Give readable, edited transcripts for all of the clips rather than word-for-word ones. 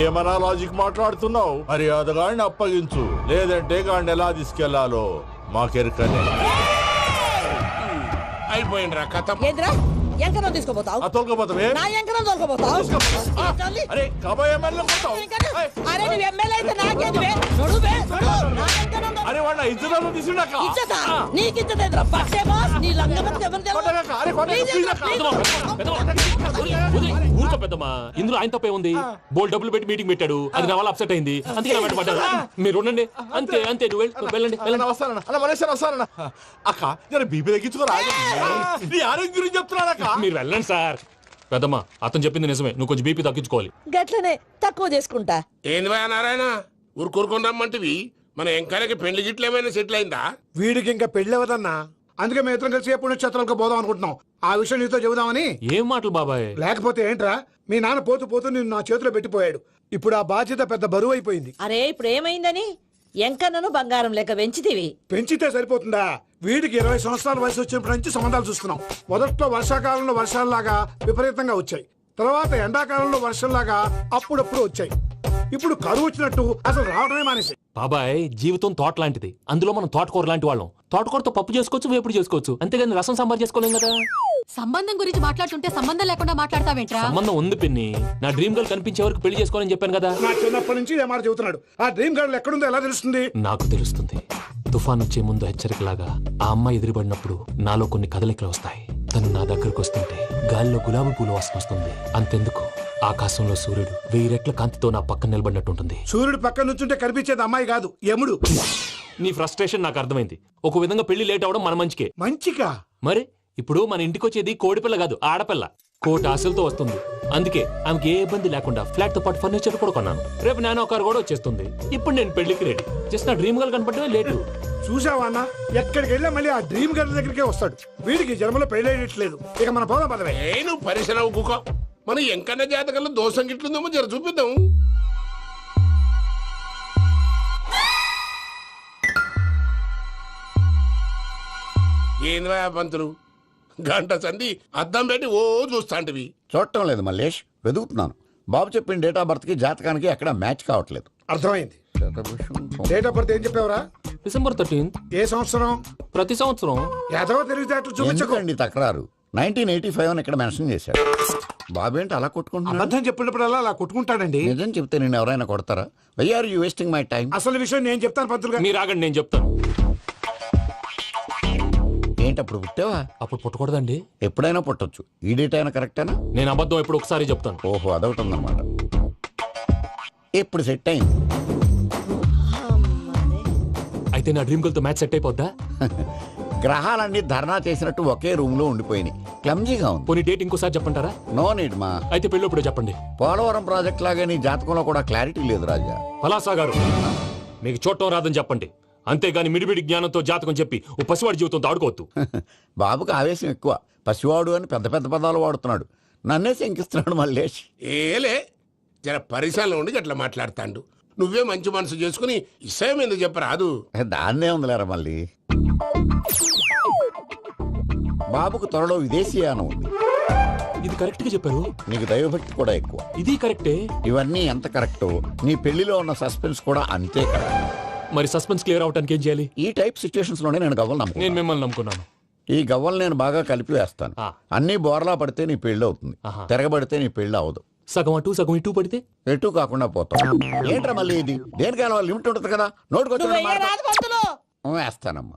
ఏమన్నా లాజిక్ మాట్లాడుతున్నావు? మర్యాదగాడిని అప్పగించు, లేదంటే గాడిని ఎలా తీసుకెళ్లాలో మాకెరకనే. అయిపోయిండ్రా కథ. ఏంద్రా ఎంకరం తీసుకోపోతావు? తోలుకోపోతావే? నా ఎంకరం తోలుకోపోతావు? అరే కాబోయే ఎమ్మెల్యే కొడతావు. అరే నువ్వు ఎమ్మెల్యే అయితే నాకేంటివే? నడు బే, నడు. నా ఎంకరం తోలు- అరే వాడిన ఇజ్జతను తీసిండక. ఇజ్జతా? నీకు ఇజ్జతేంద్రా? పట్టే బాస్, నీ లంగమతి ఎవరు తెలుసు? అరే ప్లీజ్ ఏంద్రా, ప్లీజ్. ఊరుకో పెద్దమ్మా, ఇందులో ఆయన తప్పే ఉంది. బోల్ డబ్బులు పెట్టి మీటింగ్ పెట్టాడు, అది నా వల్ల అప్సెట్ అయింది, అందుకే నా వెంట పడ్డాడు. మీరు ఉండండి, అంతే అంతే, నువ్వు వెళ్ళండి వెళ్ళండి. వస్తానన్న, అన్న మలేశ్వర వస్తానన్న. అక్క జర బీపీ తగ్గించుకోరా. నీ ఆరోగ్యం గురించి చెప్తున్నాడు అక్క. మీరు వెళ్ళండి సార్. పెద్దమ్మా, అతను చెప్పింది నిజమే, నువ్వు కొంచెం బీపీ తగ్గించుకోవాలి. గట్లనే తక్కువ చేసుకుంటా. ఏంది భయ నారాయణ ఊరుకూరుకొని రమ్మంటివి? మన ఎంకరకి పెళ్లి గిట్లు ఏమైనా సెటిల్ అయిందా? వీడికి ఇంకా పెళ్లి అవ్వదన్నా. అందుకే మేము ఇద్దరం కలిసి పుణ్యక్షేత్రాలకు పోదాం అనుకుంటున్నాం. ఆ విషయం నీతో చెబుదామని. ఏం మాటలు బాబాయ్? లేకపోతే ఏంట్రా, మీ నాన్న పోతూ పోతూ నిన్ను నా చేతిలో పెట్టిపోయాడు. ఇప్పుడు ఆ బాధ్యత పెద్ద బరువు అయిపోయింది. అరే ఇప్పుడు ఏమైందని? ఎంకన్నను బంగారం లెక్క పెంచితివి. పెంచితే సరిపోతుందా? వీడికి 20 సంవత్సరాల వయసు వచ్చినప్పటి నుంచి సంబంధాలు చూస్తున్నాం. మొదట్లో వర్షాకాలంలో వర్షాలలాగా విపరీతంగా వచ్చాయి, తర్వాత ఎండాకాలంలో వర్షంలాగా అప్పుడప్పుడు వచ్చాయి. ఇప్పుడు కరువు వచ్చినట్టు అసలు రావడమే మానేసి. బాబాయ్, జీవితం తోట లాంటిది, అందులో మనం తోటకూర లాంటి వాళ్ళం. తోటకూరతో పప్పు చేసుకోవచ్చు, వేపుడు చేసుకోవచ్చు, అంతేగాని రసం సాంబార్ చేసుకోలేం కదా. సంబంధం గురించి మాట్లాడుతుంటే సంబంధం లేకుండా మాట్లాడతావేంట్రా? సంబంధం ఉంది పిన్ని, నా డ్రీమ్ గర్ల్ కనిపించే వరకు పెళ్లి చేసుకోవాలని చెప్పాను కదా. నా చిన్నప్పటి నుంచి ఏ మాట చెబుతున్నాడు. ఆ డ్రీమ్ గర్ల్ ఎక్కడుందో ఎలా తెలుస్తుంది? నాకు తెలుస్తుంది. తుఫాన్ వచ్చే ముందు హెచ్చరికలాగా ఆ అమ్మాయి ఎదురుపడినప్పుడు నాలో కొన్ని కదలికలు వస్తాయి. తను నా దగ్గరకు వస్తుంటే గాలిలో గులాబీ పూలు వాసన వస్తుంది. అంతెందుకు, ఆకాశంలో సూర్యుడు 1000 రెట్ల కాంతితో నా పక్కన నిలబడినట్టుంటుంది. సూర్యుడు పక్కన నుంచుంటే కనిపించేది అమ్మాయి కాదు, యముడు. నీ ఫ్రస్ట్రేషన్ నాకు అర్థమైంది. ఒక విధంగా పెళ్లి లేట్ అవడం మన మంచికే. మంచిగా? మరి ఇప్పుడు మన ఇంటికి వచ్చేది కోడిపిల్ల కాదు, ఆడపిల్ల. కోటి ఆశలతో వస్తుంది. అందుకే ఆమెకి ఏ ఇబ్బంది లేకుండా ఫ్లాట్ తో పాటు ఫర్నిచర్ కూడా కొన్నాను. రేపు నానో కారు కూడా వచ్చేస్తుంది. ఇప్పుడు నేను పెళ్లికి రెడీ. జస్ట్ నా డ్రీమ్ గర్ల్ కనపడమే లేటు. చూసావా అన్న, ఎక్కడికి వెళ్ళా మళ్ళీ ఆ డ్రీమ్ గర్ల్ దగ్గరికే వస్తాడు. వీడికి జన్మలో పెళ్ళేయట్లేదు. ఇక మన పోదాం పదవే. నేను పరిశ్రమ కుక మన ఎంకన్న జాతకంలో దోషం గిట్లుందేమో జర చూపిద్దాం. ఏంది భయ పంతులు, గంట సంధి అద్దం పెట్టి ఓ చూస్తాంటివి. చూడటం లేదు మల్లేష్, వెతుకుతున్నాను. బాబు చెప్పిన డేట్ ఆఫ్ బర్త్ కి జాతకానికి ఎక్కడ మ్యాచ్ కావట్లేదు. అర్థమైంది. డేట్ ఆఫ్ బర్త్ ఏం చెప్పావురా? December 13th. ఏ సంవత్సరం? ప్రతి సంవత్సరం. ఎదవ తెలివితేటలు చూపించకండి. ఎందుకండి తక్రారు? 1985 అని ఇక్కడ మెన్షన్ చేశాడు. బాబు ఏంటి అలా కొట్టుకుంటున్నాడు? అబద్ధం చెప్పినప్పుడల్లా అలా కొట్టుకుంటాడండి. నిజం చెప్తే నేను ఎవరైనా కొడతారా? Why are you wasting my time? అసలు విషయం నేను చెప్తాను పంతులు గారు. మీరు ఆగండి, నేను చెప్తాను. ఏంటి అప్పుడు పుట్టావా? అప్పుడు పుట్టకూడదండి. ఎప్పుడైనా పుట్టొచ్చు. ఈ డేట్ అయినా కరెక్టేనా? నేను అబద్ధం ఎప్పుడు ఒకసారి చెప్తాను. ఓహో, అదొకటి ఉందన్నమాట. ఎప్పుడు సెట్ అయింది? అయితే నా డ్రీమ్ గర్ల్ తో మ్యాచ్ సెట్ అయిపోద్దా? గ్రహాలన్నీ ధర్నా చేసినట్టు ఒకే రూమ్ లో ఉండిపోయినాయి. క్లమ్జీగా ఉంది. పోనీ డేట్ ఇంకోసారి చెప్పంటారా? నో నీడ్ మా. అయితే పెళ్ళి ఇప్పుడు చెప్పండి. పోలవరం ప్రాజెక్ట్ లాగే నీ జాతకంలో కూడా క్లారిటీ లేదు రాజా. పలాసా గారు, మీకు చూడటం రాదని చెప్పండి, అంతేగాని మిడిమిడి జ్ఞానంతో జాతకం చెప్పి ఓ పసివాడి జీవితంతో ఆడుకోవద్దు. బాబుకి ఆవేశం ఎక్కువ. పసివాడు అని పెద్ద పెద్ద పదాలు వాడుతున్నాడు. నన్నే శంకిస్తున్నాడు మల్లేష్. ఏలే జర పరిశ్రమలో ఉండి గట్లా మాట్లాడతాండు. నువ్వే మంచి మనసు చేసుకుని ఇష్టం ఎందుకు చెప్పరాదు? దాన్నే ఉందిలేరా మళ్ళీ. బాబుకు త్వరలో విదేశీయానం ఉంది. ఇది కరెక్ట్ గా చెప్పారు. నీకు దైవభక్తి కూడా ఎక్కువ. ఇది కరెక్టే. ఇవన్నీ ఎంత కరెక్టో నీ పెళ్లిలో ఉన్న సస్పెన్స్ కూడా అంతే కరెక్ట్. మరి సస్పెన్స్ క్లియర్ అవడానికి ఏం చేయాలి? ఈ టైప్ సిచ్యువేషన్స్ లోనే నేను గవ్వలు నేను నమ్ముకున్నాను. మిమ్మల్ని నమ్ముకున్నాను. ఈ గవ్వలు నేను బాగా కలిపి వేస్తాను. ఆ. అన్ని బోర్లా పడితే నీ పెళ్లి అవుతుంది. ఆహా. తిరగబడితే నీ పెళ్లి అవదు. సగం అటు సగం ఇటు పడితే ఎటు కాకుండా పోతాం. ఏంట్రా మళ్ళీ ఇది? దేనికైనా లిమిట్ ఉంటుంది కదా. నువ్వు నోటుకొచ్చిన వెయ్యరాదు పంతులు. వేస్తానమ్మా.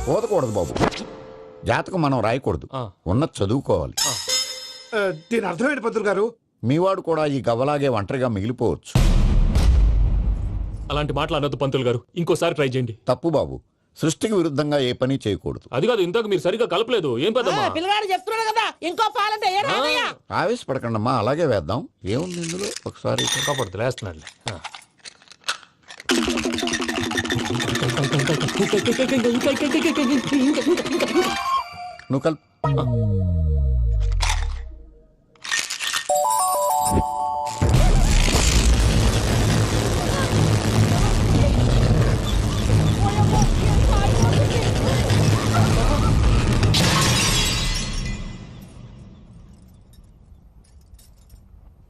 పోదకూడదు బాబు. జాతకం మనం రాయకూడదు, ఉన్నది చదువుకోవాలి. దీని అర్థమైంది పంతులు గారు. మీవాడు కూడా ఈ గవ్వలాగే ఒంటరిగా మిగిలిపోవచ్చు. అలాంటి మాటలు అనొద్దు పంతులు గారు, ఇంకోసారి ట్రై చేయండి. తప్పు బాబు. సృష్టికి విరుద్ధంగా ఏ పని చేయకూడదు. అది కాదు, ఇంతకు మీరు సరిగ్గా కలపలేదు. ఏం పెద్దమ్మా? పిల్లగాడు చెప్తున్నాడు కదా, ఇంకో పాలంటే ఏ రాదయ్యా. ఆవేశపడకండమ్మా, అలాగే వేద్దాం. ఏముంది ఇందులో? ఒకసారి కాపాడుతు లేస్తున్నాడు. నువ్వు కలుపు.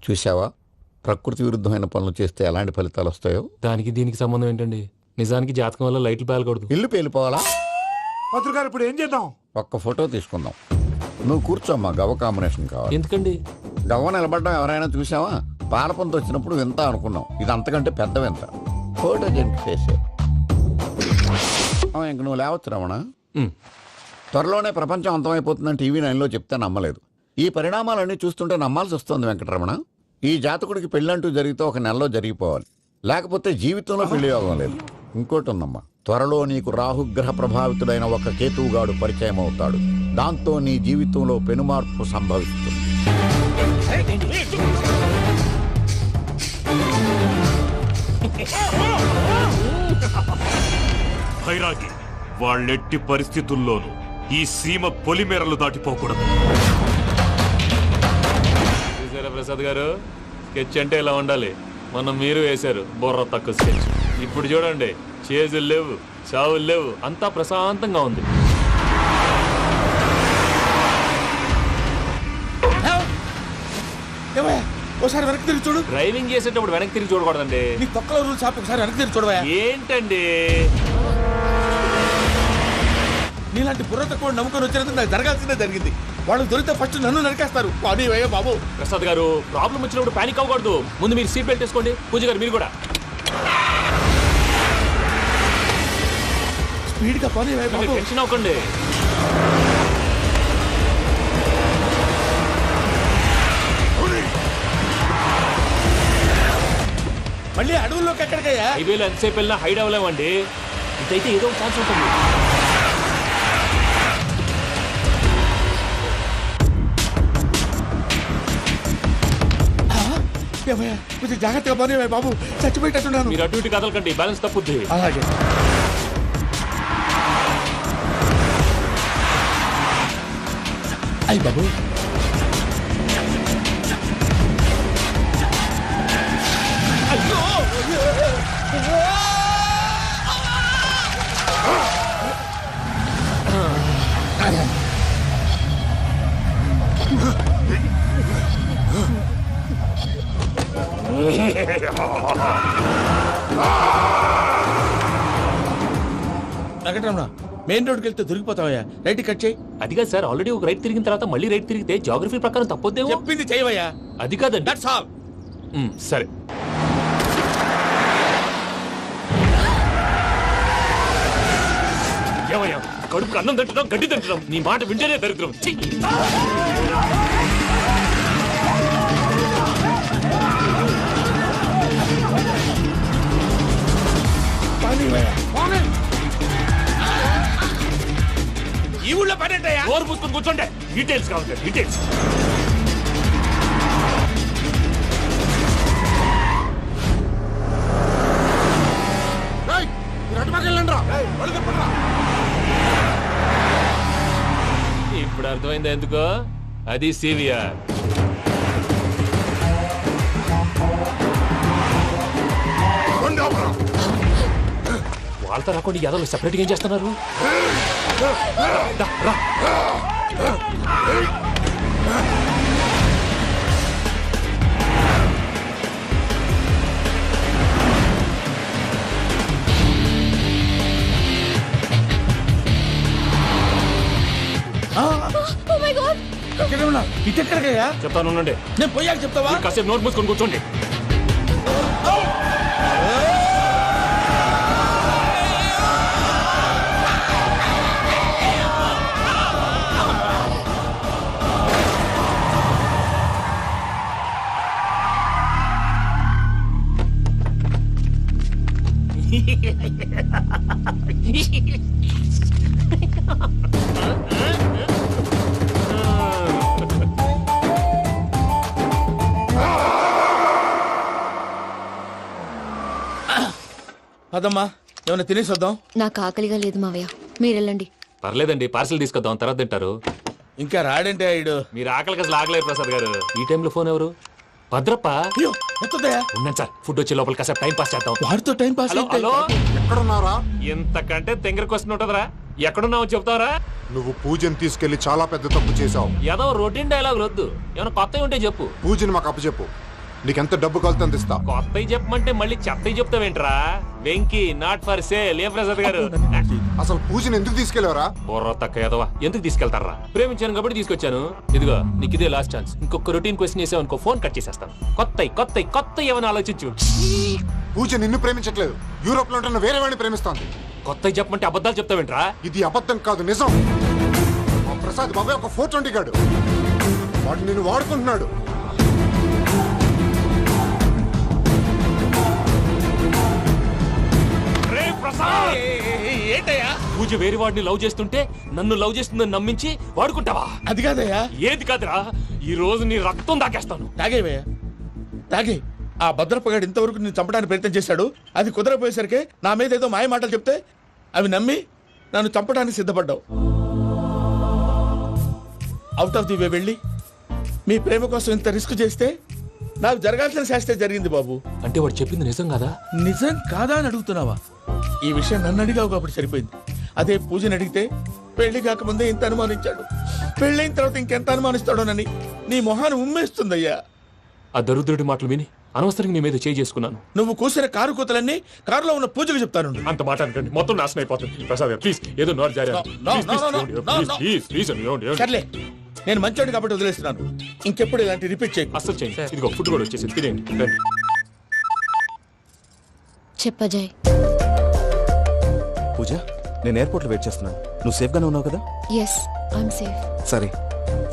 చూసావా, ప్రకృతి విరుద్ధమైన పనులు చేస్తే ఎలాంటి ఫలితాలు వస్తాయో. దానికి దీనికి సంబంధం ఏంటండి? నిజానికి జాతకం వల్ల లైట్లు పేలకూడదు. ఇల్లు పేలిపోవాలా? పత్రికారు ఇప్పుడు ఏం చేద్దాం? ఒక్క ఫోటో తీసుకుందాం. నువ్వు కూర్చోమ్మా, గవ్వ కాంబినేషన్ కావాలి. ఎందుకండి? గవ్వ నిలబడ్డం ఎవరైనా చూసావా? పాలపంత వచ్చినప్పుడు వింత అనుకున్నాం, ఇది అంతకంటే పెద్ద వింత. ఫోటో జంప్ చేసే ఇంక నువ్వు లేవచ్చు రమణ. త్వరలోనే ప్రపంచం అంతమైపోతుందని టీవీ 9లో చెప్తే నమ్మలేదు. ఈ పరిణామాలన్నీ చూస్తుంటే నమ్మాల్సి వస్తుంది వెంకటరమణ. ఈ జాతకుడికి పెళ్ళంటూ జరిగితే ఒక నెలలో జరిగిపోవాలి, లేకపోతే జీవితంలో పెళ్లి యోగం లేదు. ఇంకోటి ఉందమ్మా, త్వరలో నీకు రాహుగ్రహ ప్రభావితుడైన ఒక కేతువుగాడు పరిచయం అవుతాడు. దాంతో నీ జీవితంలో పెనుమార్పు సంభవిస్తుంది. భైరాగి, వాళ్ళెట్టి పరిస్థితుల్లోనూ ఈ సీమ పొలిమేరలు దాటిపోకూడదు. చూసారా ప్రసాద్ గారు, స్కెచ్ అంటే ఇలా ఉండాలి. మనం మీరు వేశారు బుర్ర తక్కువ స్కెచ్. ఇప్పుడు చూడండి, చేజులు లేవు, చావులు లేవు, అంతా ప్రశాంతంగా ఉంది. ఒకసారి వెనక్కి తిరిగి చూడు. డ్రైవింగ్ చేసేటప్పుడు వెనక్కి తిరిగి చూడకూడదండి. నీ తొక్కలో రూల్స్ ఆపి ఒకసారి వెనక్కి తిరిగి చూడవా. ఏంటండి నీలాంటి బుర్ర తక్కువ నమ్ముకొని వచ్చినందుకు నాకు జరగాల్సిందే జరిగింది. వాళ్ళు దొరికితే ఫస్ట్ నన్ను నరికేస్తారు. కానీ అయ్యో బాబు. ప్రసాద్ గారు, ప్రాబ్లం వచ్చినప్పుడు పానిక్ అవ్వకూడదు. ముందు మీరు సీట్ బెల్ట్ వేసుకోండి. పూజ గారు మీరు కూడా స్పీడ్గా పని బాబు. టెన్షన్ అవ్వకండి. మళ్ళీ అడవుల్లోకి ఎక్కడికయ్యా? హైవేలో ఎంతసేపు వెళ్ళినా హైడ్ అవ్వలేమండి. ఇదైతే ఏదో ఒక ఛాన్స్ ఉంటుంది. కొంచెం జాగ్రత్తగా పని బాబు, చచ్చిపోయేటట్టున్నాను. మీరు అటు ఇటు కదలకండి, బ్యాలెన్స్ తప్పుద్ది. అలాగే. అయ్యి బాబు, వెంకటరమణ, మెయిన్ రోడ్కి వెళ్తే దొరికిపోతావయ్యా. రైట్ కట్ చేయి. అది కాదు సార్, ఆల్రెడీ ఒక రైట్ తిరిగిన తర్వాత మళ్ళీ రైట్ తిరిగితే జాగ్రఫీ ప్రకారం తప్పొద్దేమో. చెప్పింది చేయవయ్యా. అది కాదండి. That's all. సరే. ఏమయ్యా, కడుపుకు అన్నం తింటున్నాం, గడ్డి తింటున్నాం, నీ మాట వింటేనే దరిద్రం. ఈ ఊళ్ళో పని ఏంటయ్యా? ఓరు పూసుకొని కూర్చోండి. డీటెయిల్స్ కావాలి, డీటెయిల్స్. ఇప్పుడు అర్థమైంది ఎందుకో. అది సివిఆర్. వాళ్ళతో రాకుండా యాదవ్ సెపరేట్గా ఏం చేస్తున్నారు? రా. ఇటెక్కడికయ్యా? చెప్తాను ఉండండి. నేను పోయాక చెప్తావా? కాసేపు నోట్ మూసుకొని కూర్చోండి. అదమ్మా, ఏమైనా తినేసి వద్దాం. నాకు ఆకలిగా లేదు మావయ్య, మీరు వెళ్ళండి. పర్లేదండి, పార్సిల్ తీసుకొద్దాం, తర్వాత తింటారు. ఇంకా రాడంటే ఆయుడు. మీరు ఆకలికి అసలు ఆగలేదు ప్రసాద్ గారు. ఈ టైంలో ఫోన్ ఎవరు? భద్రప్ప. అయ్యో ఎత్తదయ్యా. ఉన్నాను సార్, ఫుడ్ వచ్చే లోపల కాసేపు టైం పాస్ చేద్దాం. వాడితో టైం పాస్ హలో హలో, ఎక్కడున్నారా? ఇంతకంటే తెంగర క్వశ్చన్ ఉంటుందిరా. ఎక్కడున్నావు చెప్తావరా? నువ్వు పూజని తీసుకెళ్లి చాలా పెద్ద తప్పు చేశావు. ఏదో రొటీన్ డైలాగ్ వద్దు, ఏమైనా కొత్తవి ఉంటే చెప్పు. పూజని మాకు అప్పచెప్పు. నీకెంత డబ్బు కలితే అంత ఇస్తా. కొత్తవి చెప్పమంటే మళ్ళీ చెత్తవి చెప్తావేంట్రా? Venky not for sale. ఏ ప్రసాద్ గారు? అసలు పూజని ఎందుకు తీసుకెళ్లేవరా? బుర్ర తక్క ఏదవా, ఎందుకు తీసుకెళ్తారా? ప్రేమించాను కాబట్టి తీసుకొచ్చాను. ఇదిగో నీకు ఇదే లాస్ట్ ఛాన్స్. ఇంకొక రొటీన్ క్వశ్చన్ చేసావు అనుకో, ఫోన్ కట్ చేసేస్తాను. కొత్త ఏమైనా ఆలోచించు. పూజ నిన్ను ప్రేమించట్లేదు, యూరోప్ లో ఉంటున్న వేరే వాడిని ప్రేమిస్తోంది. కొత్తవి చెప్పమంటే అబద్ధాలు చెప్తావేంట్రా? ఇది అబద్ధం కాదు, నిజం. మా ప్రసాద్ బాబాయ్ ఒక 420 గాడు. వాడు నిన్ను వాడుకుంటున్నాడు. ఏంటయ్యా? పూజ వేరే వాడిని లవ్ చేస్తుంటే నన్ను లవ్ చేస్తుందని నమ్మించి వాడుకుంటావా? అది కాదయ్యా. ఏది కాదురా, ఈ రోజు నీ రక్తం దాకేస్తాను. తాగేవయ్యా, తాగే. ఆ భద్రపగాడు ఇంతవరకు నేను చంపడానికి ప్రయత్నం చేశాడు. అది కుదరపోయేసరికి నా మీద ఏదో మాయ మాటలు చెప్తే అవి నమ్మి నన్ను చంపడానికి సిద్ధపడ్డావు. అవుట్ ఆఫ్ ది వే వెళ్ళి మీ ప్రేమ కోసం ఇంత రిస్క్ చేస్తే నాకు జరగాల్సిన శాస్త్రే జరిగింది బాబు. అంటే వాడు చెప్పింది నిజం కదా? నిజం కాదా అని అడుగుతున్నావా? ఈ విషయం నన్ను అడిగావు కాబట్టి సరిపోయింది. అదే పూజని అడిగితే పెళ్లి కాకముందే ఇంత అనుమానించాడు, పెళ్ళైన తర్వాత ఇంకెంత అనుమానిస్తాడోనని నీ మొహాన్ని ఉమ్మేస్తుందయ్యా. ఆ దరిద్రుడి మాటలు విని అనవసరంగా నీ మీద చేయి చేసుకున్నాను. నువ్వు కూసిన కారు కూతలన్నీ కారులో ఉన్న పూజకు చెప్తాను. అంత మాట అనకండి, మొత్తం నాశనం అయిపోతుంది. ప్రసాద్ ప్లీజ్, ఏదో నోరు జారీ. సర్లే, నేను మంచోడు కాబట్టి వదిలేస్తున్నాను. ఇంకెప్పుడు ఇలాంటి రిపీట్ చేయి. అస్సలు చేయండి. ఇదిగో ఫుడ్ కూడా వచ్చేసి తినేయండి. రండి. చెప్పజాయ్. పూజ, నేను ఎయిర్పోర్ట్లో వెయిట్ చేస్తున్నాను. నువ్వు సేఫ్గానే ఉన్నావు కదా? Yes, I'm safe. సరే,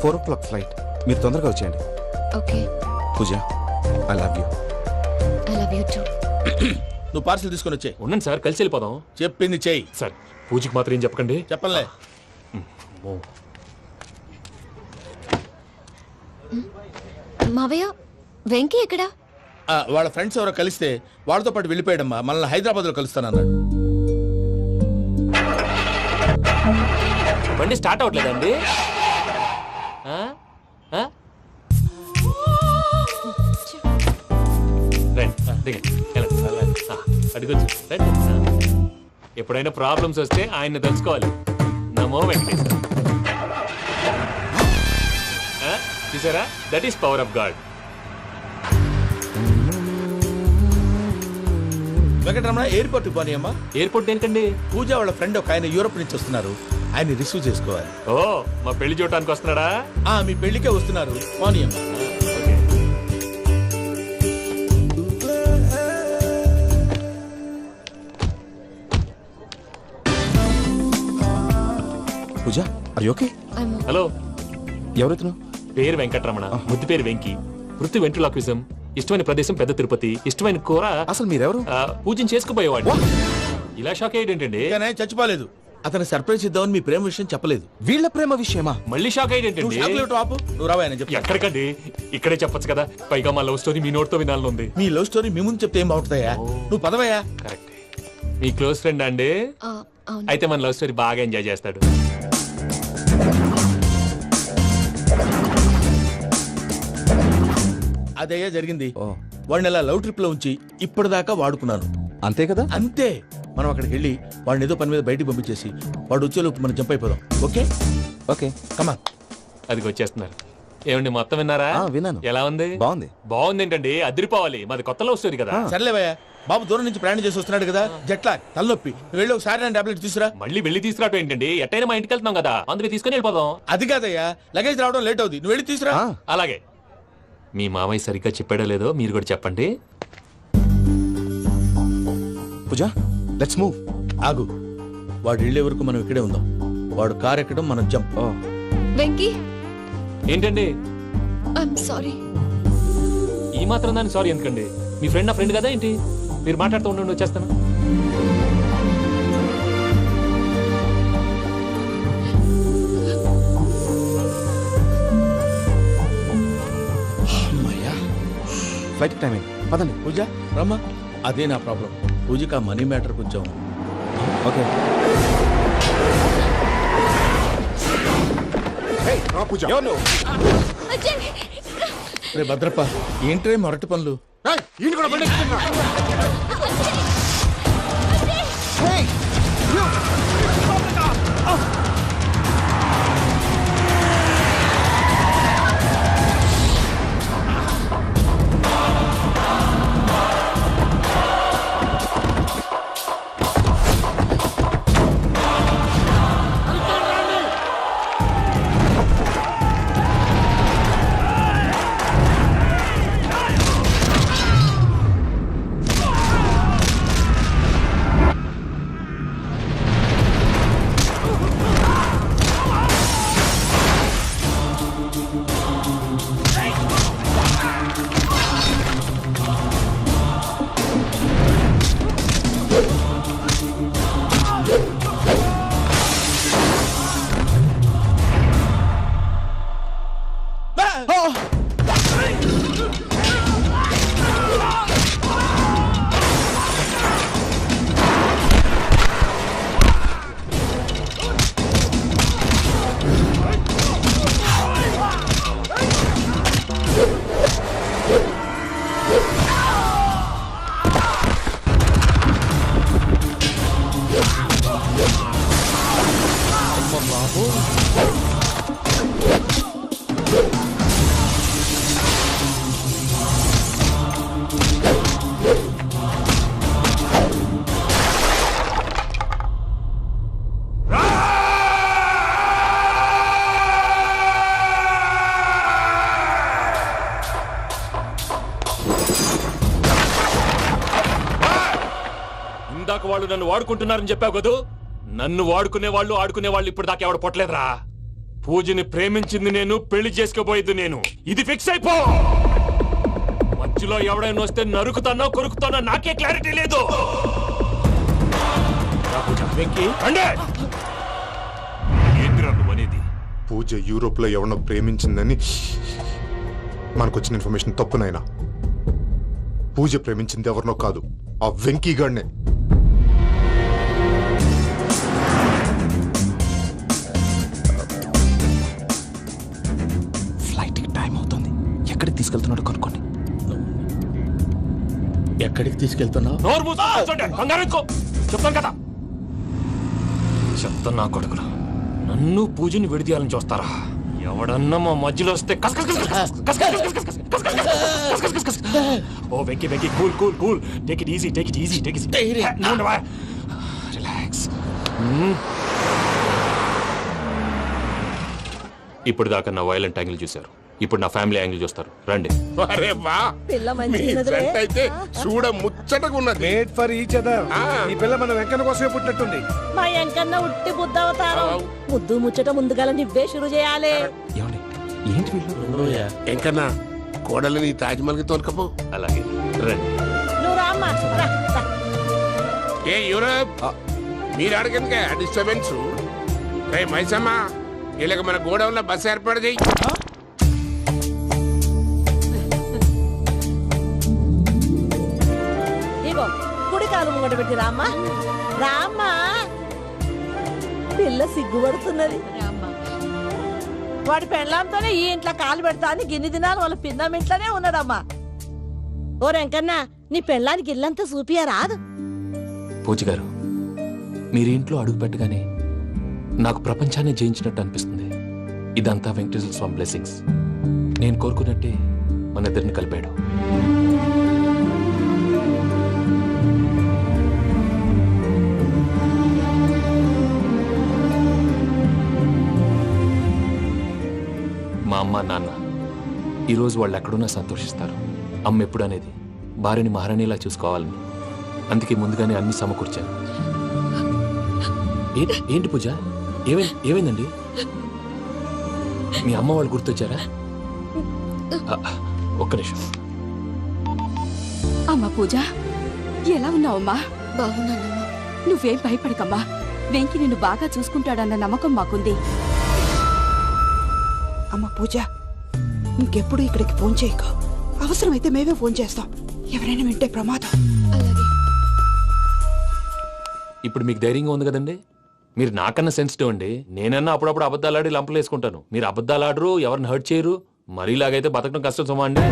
4 o'clock ఫ్లైట్. మీరు తొందరగా వచ్చేయండి. Okay. Pooja, I love you. I love you too. నువ్వు పార్సిల్ తీసుకొని వచ్చే. ఉండండి సార్, కలిసి వెళ్ళిపోదాం. చెప్పింది చెయ్యి. సార్, పూజకి మాత్రం ఏం చెప్పకండి. చెప్పలే. మావయ్య, వెంకీ ఎక్కడా? వాళ్ళ ఫ్రెండ్స్ ఎవరో కలిస్తే వాళ్ళతో పాటు వెళ్ళిపోయాడమ్మా. మనల్ని హైదరాబాద్లో కలుస్తానన్నాడు. బండి స్టార్ట్ అవ్వట్లేదండి. ఎప్పుడైనా ప్రాబ్లమ్స్ వస్తే ఆయన్ని తెలుసుకోవాలి. నమో వెంకటేశ్వర. చూసారా, that is power of God. Venkataramana, airport పోనీ అమ్మా. ఎయిర్పోర్ట్ దేనికండి? పూజ వాళ్ళ ఫ్రెండ్ ఒక ఆయన యూరోప్ నుంచి వస్తున్నారు, ఆయన రిసీవ్ చేసుకోవాలి. ఓ, మా పెళ్లి చూడటానికి వస్తున్నాడా? మీ పెళ్లికే వస్తున్నారు. పోనీ అమ్మా. పూజ, ఆర్ యు ఓకే? హలో, ఎవరైతున్నావు? పేరు వెంకటరమణ, ముద్దు పేరు వెంకీ, వృత్తి వెంట్రులాక్విజం, ఇష్టమైన ప్రదేశం పెద్ద తిరుపతి, ఇష్టమైన కూర. అసలు మీరెవరు? పూజను చేసుకుపోయేవాడు. ఇలా షాక్ అయ్యేటండి. చచ్చిపోలేదు. అతను సర్ప్రైజ్ ఇద్దామని మీ ప్రేమ విషయం చెప్పలేదు. వీళ్ళ ప్రేమ విషయమా? మళ్ళీ షాక్ అయ్యేటండి. నువ్వు రావాయని చెప్పి. ఎక్కడికండి, ఇక్కడే చెప్పొచ్చు కదా. పైగా మా లవ్ స్టోరీ మీ నోటితో వినాలని ఉంది. మీ లవ్ స్టోరీ మీ ముందు చెప్తే ఏం బాగుంటుందయ్యా? నువ్వు పదవయ్యా. కరెక్ట్. మీ క్లోజ్ ఫ్రెండ్ అండి? అయితే మన లవ్ స్టోరీ బాగా ఎంజాయ్ చేస్తాడు. అదయ్యా జరిగింది. వాడిని అలా లవ్ ట్రిప్ లో ఉంచి ఇప్పటిదాకా వాడుకున్నాను. అంతే కదా? అంతే. మనం అక్కడికి వెళ్ళి వాడిని ఏదో పని మీద బయటికి పంపించేసి వాడు వచ్చేలోపు మనం జంప్ అయిపోదాం. ఓకే ఓకే, కమాన్. అది వచ్చేస్తున్నారు. ఏమండి, మొత్తం విన్నారా? విన్నాను. ఎలా ఉంది? బాగుంది. బాగుంది ఏంటండి, అదిరిపోవాలి. మాది కొత్త లవ్ స్టోరీ కదా. సర్లేవయ్యా, బాబు దూరం నుంచి ప్రయాణం చేసి వస్తున్నాడు కదా, జట్లా తలనొప్పి. నువ్వు వెళ్ళి ఒకసారి టాబ్లెట్ తీసుకురా. మళ్ళీ వెళ్ళి తీసుకురావటం ఏంటండి? ఎట్టైనా మా ఇంటికి వెళ్తున్నాం కదా, అందుకే తీసుకుని వెళ్ళిపోదాం. అది కాదయ్యా, లగేజ్ రావడం లేట్ అవుతుంది. నువ్వు వెళ్ళి తీసుకురా. అలాగే. మీ మామయ్య సరిగ్గా చెప్పాడో లేదో మీరు కూడా చెప్పండి. పూజ, లెట్స్ మూవ్. ఆగు, వాడు వెళ్ళే వరకు మనం ఇక్కడే ఉందాం. వాడు కార్ ఎక్కడం, మనం జంప్. వెంకీ, ఏంటండి? I'm sorry. ఈ మాత్రం దాన్ని సారీ ఎందుకండి? మీ ఫ్రెండ్ నా ఫ్రెండ్ కదా ఏంటి? మీరు మాట్లాడుతూ ఉండండి, వచ్చేస్తాను. ఫ్లైట్ టైం అయింది, పదండి. పూజ రమ్మా. అదే నా ప్రాబ్లం. పూజకి ఆ మనీ మ్యాటర్ కొంచెం. ఓకే. రా పూజ. ఎవరు నువ్వు? రే భద్రప్ప ఏంట్రే మొరటి పనులు? ఏయ్, ఈయన కూడా బండి ఎక్కుతున్నా. ఇందాక వాళ్ళు నన్ను వాడుకుంటున్నారని చెప్పావు కదూ. నన్ను వాడుకునే వాళ్ళు ఆడుకునే వాళ్ళు ఇప్పుడు దాకా ఎవడు పొట్టలేదురా. పూజని ప్రేమించింది నేను, పెళ్లి చేసుకోబోయేది నేను. ఇది ఫిక్స్ అయిపో. మధ్యలో ఎవడైనా వస్తే నరుకుతానో కొరుకుతానో నాకే క్లారిటీ లేదు. ఏంటిరా నువ్వు అనేది? పూజ యూరోప్ లో ఎవరినో ప్రేమించిందని మనకొచ్చిన ఇన్ఫర్మేషన్ తప్పునైనా. పూజ ప్రేమించింది ఎవరినో కాదు, ఆ వెంకీ గాడినే. ఫ్లైట్ టైం అవుతుంది. ఎక్కడికి తీసుకెళ్తున్నాడో కనుక్కోండి. ఎక్కడికి తీసుకెళ్తున్నావు? నోరు మూసుకొని కూర్చోండి. కంగారు ఎక్కు. చెప్తాను కదా. చెప్తాను నా కొడుకురా. నన్ను పూజని విడిదీయాలని చూస్తారా? ఎవడన్నా మా మధ్యలో వస్తే ఓ Venky Venky cool cool cool. Take it easy, take it easy, take it easy. Relax. ఇప్పుడు దాకా నా వైలెంట్ యాంగిల్ చూశారు. ఇప్పుడు నా ఫ్యామిలీ యాంగిల్ చూస్తారు. రండి. అరే వా, పిల్ల మీ మంచిగా జంట అయితే చూడ ముచ్చటగా ఉన్నది. Made for each other. ఆ. ఈ పిల్ల మన వెంకన్న కోసమే పుట్టినట్టుంది. మా ఎంకన్న ఉట్టి బుద్ధవతారం. ముద్దు ముచ్చట ముందుగాల నువ్వే షురు చేయాలి. ఏమండి ఏంటి వీళ్ళు? ఎంకన్నా కోడలిని తాజ్మహల్కి తోలుకపో. అలాగే రండి. నువ్వు రామ్మా రా, రా. ఏ యూరోప్, మీరు అడగనుక డిస్టర్బెన్స్. రే మైసమ్మ, వీళ్ళకి మన గోడౌన్లో బస్సు ఏర్పాటు చేయి. ఇగో కుడి కాలు ముంగట పెట్టి రామ్మా. రామ్మా, పిల్ల సిగ్గుపడుతున్నది. వాడి పెళ్ళాంతోనే ఈ ఇంట్లో కాలు పెడతా అని గిన్ని దినాలు వాళ్ళ పిన్నం ఇంట్లోనే ఉన్నాడమ్మా. ఓ వెంకన్న, నీ పెళ్ళానికి ఇల్లంతా చూపియా రాదు. పూజ గారు, మీరు ఇంట్లో అడుగు పెట్టగానే నాకు ప్రపంచాన్ని జయించినట్టు అనిపిస్తుంది. ఇదంతా వెంకటేశ్వర స్వామి బ్లెస్సింగ్స్. నేను కోరుకున్నట్టే మన ఇద్దరిని కలిపాడు. మా అమ్మ నాన్న ఈరోజు వాళ్ళు ఎక్కడున్నా సంతోషిస్తారు. అమ్మ ఎప్పుడు అనేది భార్యని మహారాణిలా చూసుకోవాలని. అందుకే ముందుగానే అన్ని సమకూర్చాను. ఏంటి పూజ, ఏమైందండి? మీ అమ్మ వాళ్ళు గుర్తొచ్చారా? ఒక్క నిమిషం. అమ్మా పూజ, ఎలా ఉన్నావమ్మా? బాగున్నానమ్మా. నువ్వేం భయపడకమ్మా. వెంకి నిన్ను బాగా చూసుకుంటాడన్న నమ్మకం మాకుంది. అమ్మ పూజ, ఇంకెప్పుడు ఇక్కడికి ఫోన్ చేయకు. అవసరమైతే మేమే ఫోన్ చేస్తాం. ఎవరైనా వింటే ప్రమాదం. అలాగే. ఇప్పుడు మీకు ధైర్యంగా ఉంది కదండి? మీరు నాకన్నా సెన్సిటివ్ అండి. నేనన్నా అప్పుడప్పుడు అబద్ధాలాడి లంపలు వేసుకుంటాను. మీరు అబద్ధాలాడరు, ఎవరిని హర్ట్ చేయరు. మరీ ఇలాగైతే బతకడం కష్టం సుమా అండి.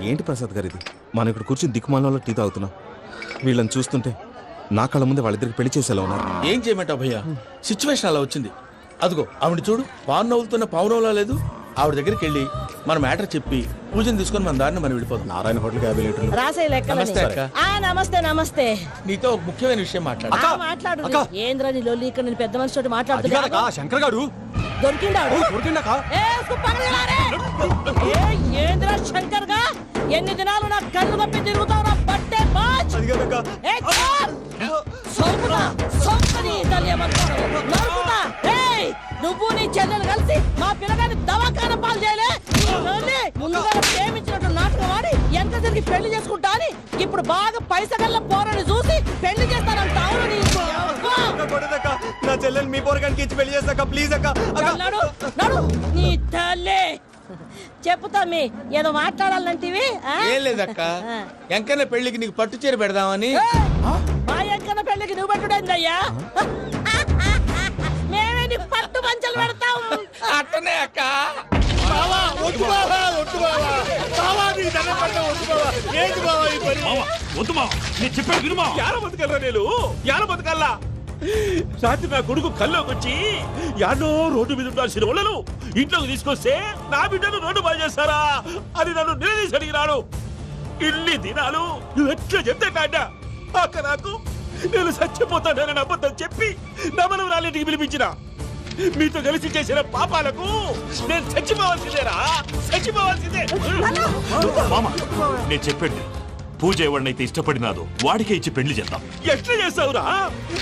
ఏంటి ప్రసాద్ గారు ఇది? మనం ఇక్కడ కూర్చుని దిక్కుమాలలో టీ తాగుతున్నాం. వీళ్ళని చూస్తుంటే నా కళ్ళ ముందే వాళ్ళిద్దరికి పెళ్లి చేసేలా ఉన్నారు. ఏం చేయమంటావు భయ్యా, సిచ్యువేషన్ అలా వచ్చింది. అదిగో ఆవిడ చూడు, పాను నవ్వులుతున్న పావునవ్వులా లేదు. ఆవిడ దగ్గరికి వెళ్ళి మన మ్యాటర్ చెప్పి పూజను తీసుకొని మన దారిని మనం వెళ్ళిపోతాం. నారాయణ హోటల్కి 50 లీటర్లు. రాసే లెక్కలని. నమస్తే అక్క. నమస్తే నమస్తే. నీతో ఒక ముఖ్యమైన విషయం మాట్లాడు. మాట్లాడు. ఏంద్రా నీ లొల్లి? ఇక్కడ నేను పెద్ద మనిషితో మాట్లాడుతున్నా. శంకర్ గారు దొరికిండాడు. ఏంద్రా శంకర్ గా? ఎన్ని దినాలు నా కళ్ళు తప్పి తిరుగుతావు నా పట్టే బాచ్. నువ్వు నీ చెల్లెలు కలిసి మా పిల్లగాని దవాఖాన పాలు చేయలే. ముందుగా ప్రేమించినట్టు నాటకం ఆడి ఎంత తిరిగి పెళ్లి చేసుకుంటా అని ఇప్పుడు బాగా పైసగల్ల పోరని చూసి పెళ్లి చేస్తానంట. నా చెల్లెలు మీ పోరగానికి ఇచ్చి పెళ్లి చేస్తాక ప్లీజ్ అక్క. నడు నీ తల్లి. చెప్పుతా మీ ఏదో మాట్లాడాలంటివి. ఏం లేదక్క, ఎంకన్న పెళ్లికి నీకు పట్టు చీర పెడదామని. మా ఎంకన్న పెళ్లికి నువ్వు పెట్టుడేందయ్యా? మేమే నీ పట్టు పంచలు పెడతాం. అట్టనే అక్క. రాత్రి నా కొడుకు కల్లోకి వచ్చి యాడో రోడ్డు మీద ఉండాల్సిన వాళ్ళను ఇంట్లోకి తీసుకొస్తే నా బిడ్డను రోడ్డు బాగా చేస్తారా అని నన్ను నిలదీసి అడిగినాడు. ఇన్ని దినాలు నువ్వు ఎట్లా చెప్తే కాడ అక్క నాకు నేను చచ్చిపోతానని అబద్ధం చెప్పి నమ్మను రాలేటికి పిలిపించిన. మీతో కలిసి చేసిన పాపాలకు నేను చచ్చిపోవాల్సిందేరా, చచ్చిపోవాల్సిందే. మామ నేను చెప్పండి, పూజ ఎవరినైతే ఇష్టపడినాదో వాడికే ఇచ్చి పెళ్లి చేద్దాం. ఎట్లా చేస్తావురా?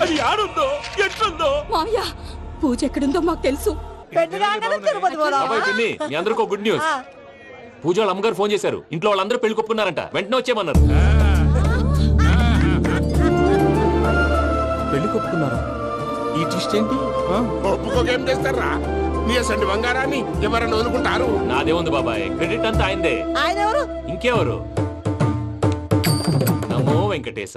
అది ఆడుందో ఎట్లుందో. మామయ్య, పూజ ఎక్కడుందో మాకు తెలుసు. తిరుపతి బాబాయ్ పిన్ని, మీ అందరికీ ఒక గుడ్ న్యూస్. పూజ వాళ్ళ అమ్మగారు ఫోన్ చేశారు. ఇంట్లో వాళ్ళందరూ పెళ్లి కొప్పుకున్నారంట. వెంటనే వచ్చేయమన్నారు. పెళ్లి కొప్పుకున్నారా? ఈ ట్విస్ట్ ఏంటి? ఒప్పుకోకేం చేస్తారా? నీ అసంటి బంగారాన్ని ఎవరైనా వదులుకుంటారు? నాదే ఉంది బాబాయ్, క్రెడిట్ అంతా ఆయనదే. ఆయన ఎవరు? ఇంకెవరు? నమో వెంకటేశ.